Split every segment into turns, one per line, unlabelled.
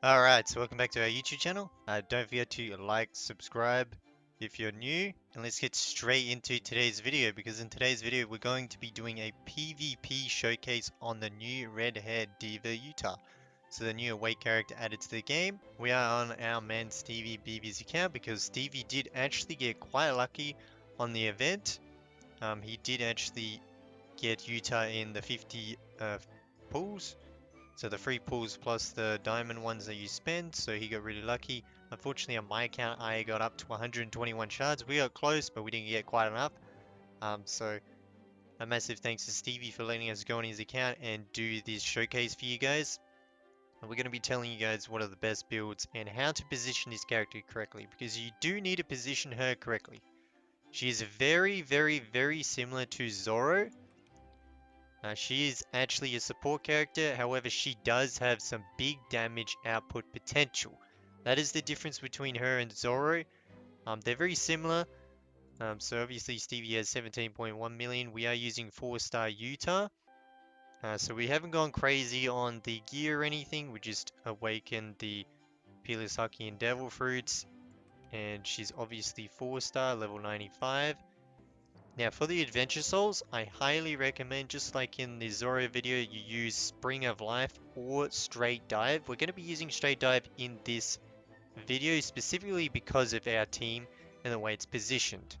Alright, so welcome back to our YouTube channel. Don't forget to like, subscribe if you're new, and let's get straight into today's video because in today's video we're going to be doing a PvP showcase on the new red-haired DIVA UTA. So the new away character added to the game. We are on our man Stevie BB's account because Stevie did actually get quite lucky on the event. He did actually get UTA in the 50 pools. So the free pools plus the diamond ones that you spend, so he got really lucky. Unfortunately on my account I got up to 121 shards. We got close, but we didn't get quite enough. So a massive thanks to Stevie for letting us go on his account and do this showcase for you guys. And we're going to be telling you guys what are the best builds and how to position this character correctly, because you do need to position her correctly. She is very similar to Zoro. She is actually a support character, however she does have some big damage output potential. That is the difference between her and Zoro. They're very similar. So obviously Stevie has 17.1 million. We are using 4-star Utah. So we haven't gone crazy on the gear or anything. We just awakened the Peerless Haki and Devil Fruits. And she's obviously 4-star, level 95. Now for the Adventure Souls, I highly recommend, just like in the Zoro video, you use Spring of Life or Straight Dive. We're going to be using Straight Dive in this video specifically because of our team and the way it's positioned.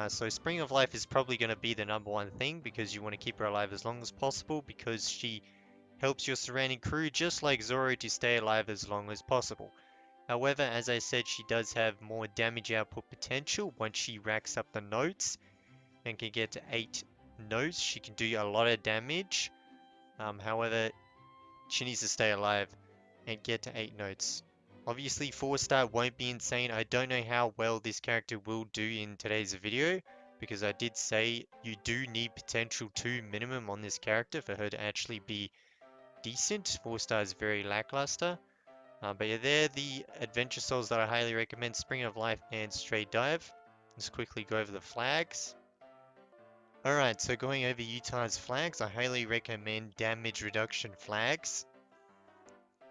So Spring of Life is probably going to be the #1 thing because you want to keep her alive as long as possible because she helps your surrounding crew just like Zoro to stay alive as long as possible. However, as I said, she does have more damage output potential once she racks up the notes and can get to 8 notes. She can do a lot of damage. However, she needs to stay alive and get to 8 notes. Obviously, 4-star won't be insane. I don't know how well this character will do in today's video, because I did say you do need potential 2 minimum on this character for her to actually be decent. 4-star is very lackluster. But yeah, they're the adventure souls that I highly recommend: Spring of Life and Straight Dive. Let's quickly go over the flags. Alright, so going over Utah's flags, I highly recommend damage reduction flags.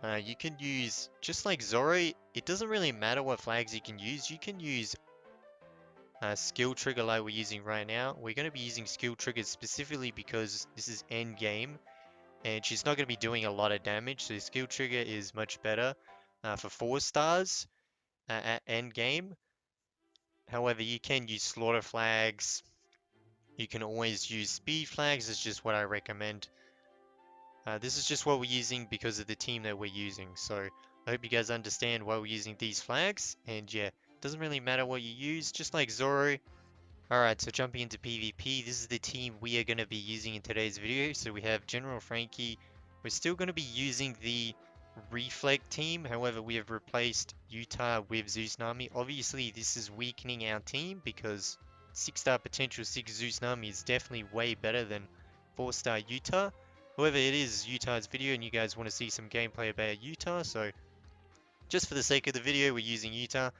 You can use, just like Zoro, it doesn't really matter what flags you can use. You can use skill trigger like we're using right now. We're going to be using skill triggers specifically because this is end game and she's not going to be doing a lot of damage. So skill trigger is much better for 4 stars at end game. However, you can use slaughter flags. You can always use speed flags. It's just what I recommend. This is just what we're using because of the team that we're using. So I hope you guys understand why we're using these flags. And yeah, doesn't really matter what you use, just like Zoro. Alright, so jumping into PvP, this is the team we are going to be using in today's video. So we have General Frankie. We're still going to be using the Reflect team. However, we have replaced Utah with Zeus Nami. Obviously, this is weakening our team because 6-star potential 6 Zeus Nami is definitely way better than 4-star Utah. However, it is Utah's video and you guys want to see some gameplay about Utah, so just for the sake of the video, we're using Utah.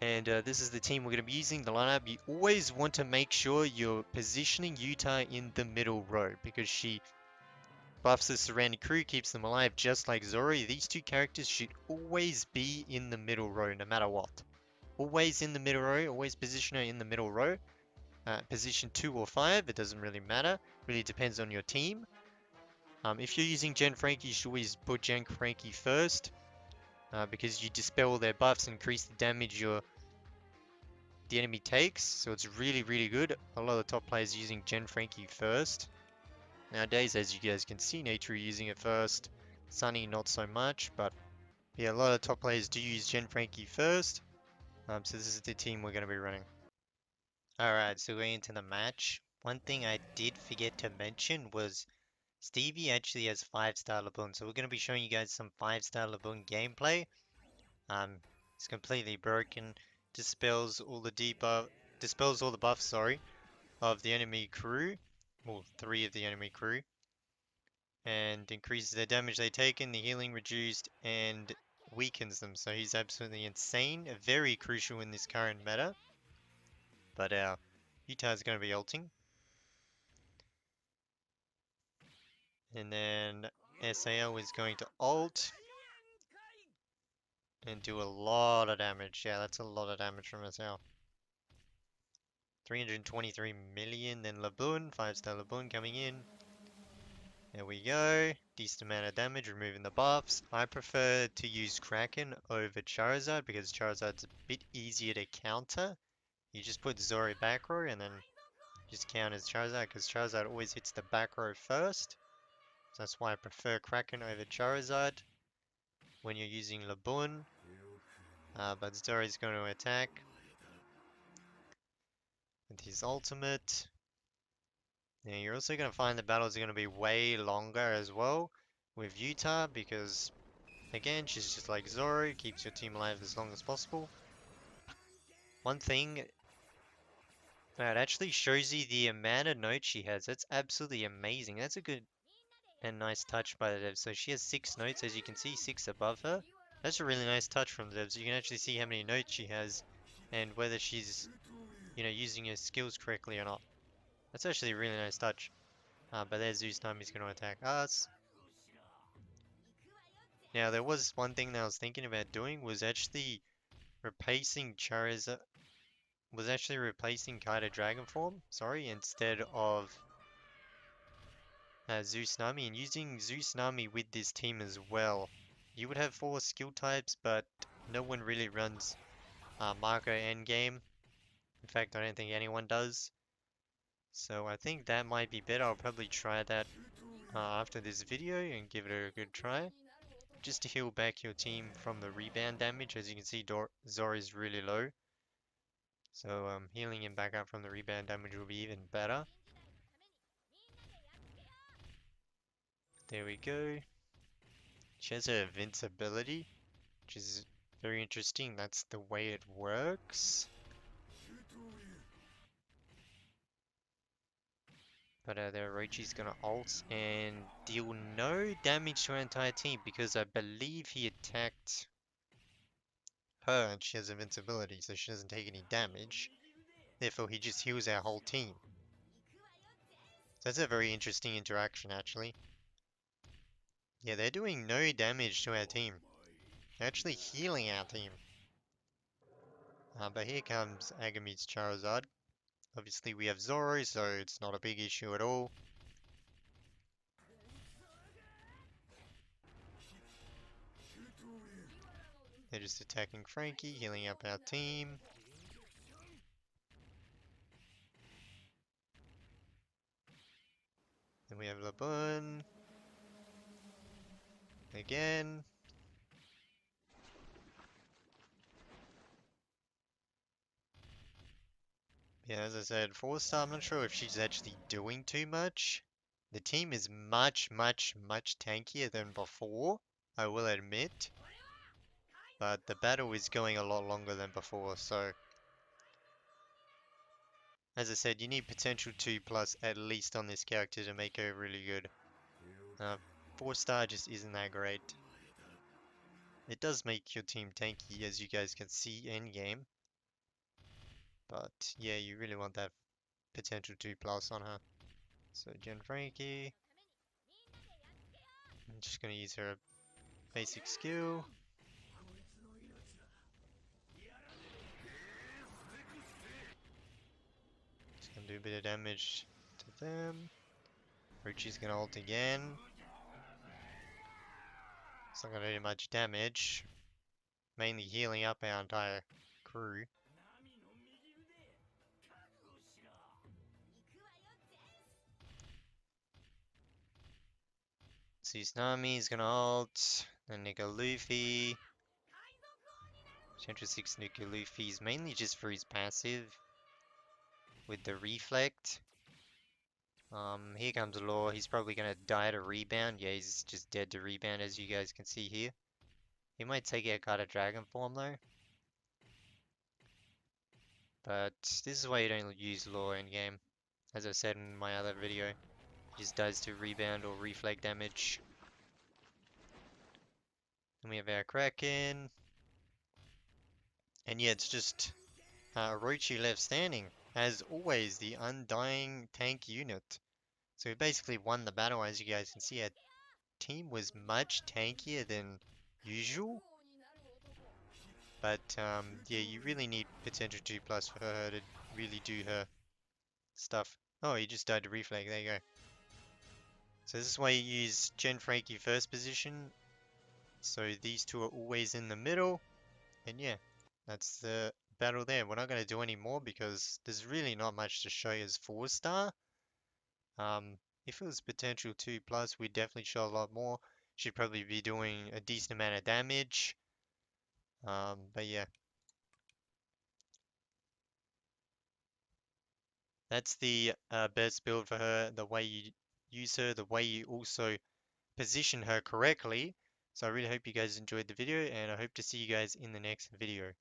And this is the team we're going to be using, the lineup. You always want to make sure you're positioning Utah in the middle row because she buffs the surrounding crew, keeps them alive just like Zoro. These two characters should always be in the middle row no matter what. Always in the middle row, always position her in the middle row. Position 2 or 5, it doesn't really matter. Really depends on your team. If you're using Gen Frankie, you should always put Gen Frankie first. Because you dispel their buffs and increase the damage the enemy takes. So it's really good. A lot of the top players using Gen Frankie first. Nowadays, as you guys can see, Nature using it first. Sunny not so much, but yeah, a lot of top players do use Gen Frankie first. So this is the team we're going to be running. Alright, so going into the match, one thing I did forget to mention was Stevie actually has 5-star Laboon, so we're going to be showing you guys some 5-star Laboon gameplay. It's completely broken, dispels all the buffs, sorry, of the enemy crew, well, 3 of the enemy crew, and increases their damage they taken, the healing reduced, and weakens them. So he's absolutely insane, very crucial in this current meta. But our Utah is going to be ulting. And then SAO is going to ult and do a lot of damage. Yeah, that's a lot of damage from SAO. 323 million, then Laboon, 5-star Laboon coming in. There we go. Decent amount of damage, removing the buffs. I prefer to use Kraken over Charizard because Charizard's a bit easier to counter. You just put Zori back row and then just counters Charizard because Charizard always hits the back row first. So that's why I prefer Kraken over Charizard when you're using Laboon. But Zori's going to attack with his ultimate. Now you're also going to find the battles are going to be way longer as well with UTA because again she's just like Zoro, keeps your team alive as long as possible. One thing that actually shows you the amount of notes she has, that's absolutely amazing. That's a good and nice touch by the devs. So she has 6 notes, as you can see, 6 above her. That's a really nice touch from the devs. You can actually see how many notes she has and whether she's, using her skills correctly or not. That's actually a really nice touch. But there's Zeus Nami's going to attack us. Now, there was one thing that I was thinking about doing was actually replacing Charizard, was actually replacing Kaido Dragon Form, sorry, instead of Zeus Nami, and using Zeus Nami with this team as well. You would have 4 skill types, but no one really runs Marco endgame. In fact, I don't think anyone does. So I think that might be better. I'll probably try that after this video and give it a good try. Just to heal back your team from the rebound damage. As you can see, Zor is really low. So healing him back up from the rebound damage will be even better. There we go. She has her invincibility, which is very interesting. That's the way it works. But there, Orochi's gonna ult and deal no damage to her entire team because I believe he attacked her and she has invincibility, so she doesn't take any damage. Therefore, he just heals our whole team. So that's a very interesting interaction, actually. Yeah, they're doing no damage to our team. They're actually healing our team. But here comes Agame's Charizard. Obviously, we have Zoro, so it's not a big issue at all. They're just attacking Frankie, healing up our team. Then we have Laboon. Again. Yeah, as I said, 4-star, I'm not sure if she's actually doing too much. The team is much, much, much tankier than before, I will admit. But the battle is going a lot longer than before, so... As I said, you need potential 2+ at least on this character to make her really good. 4-star just isn't that great. It does make your team tanky, as you guys can see in-game. But yeah, you really want that potential 2+ on her. So Gen Frankie. I'm just gonna use her basic skill. Just gonna do a bit of damage to them. Ruchi's gonna ult again. It's not gonna do much damage. Mainly healing up our entire crew. Tsunami is gonna ult. Then Nika Luffy. Central 6 Nika Luffy is mainly just for his passive. With the reflect. Here comes Law. He's probably gonna die to rebound. Yeah, he's just dead to rebound, as you guys can see here. He might take out Kata Dragon form though. But this is why you don't use Law in game. As I said in my other video, he just does to rebound or reflect damage. Then we have our Kraken. And yeah, it's just Orochi left standing. As always, the undying tank unit. So we basically won the battle, as you guys can see. team was much tankier than usual. But yeah, you really need potential 2 plus for her to really do her stuff. Oh, he just died to reflag. There you go. So this is why you use Gen Frankie first position. So these two are always in the middle. And yeah, that's the battle there. We're not going to do any more because there's really not much to show as 4-star. If it was potential 2 plus, we'd definitely show a lot more. She'd probably be doing a decent amount of damage. But yeah. That's the best build for her, the way you use her, the way you also position her correctly. So I really hope you guys enjoyed the video, and I hope to see you guys in the next video.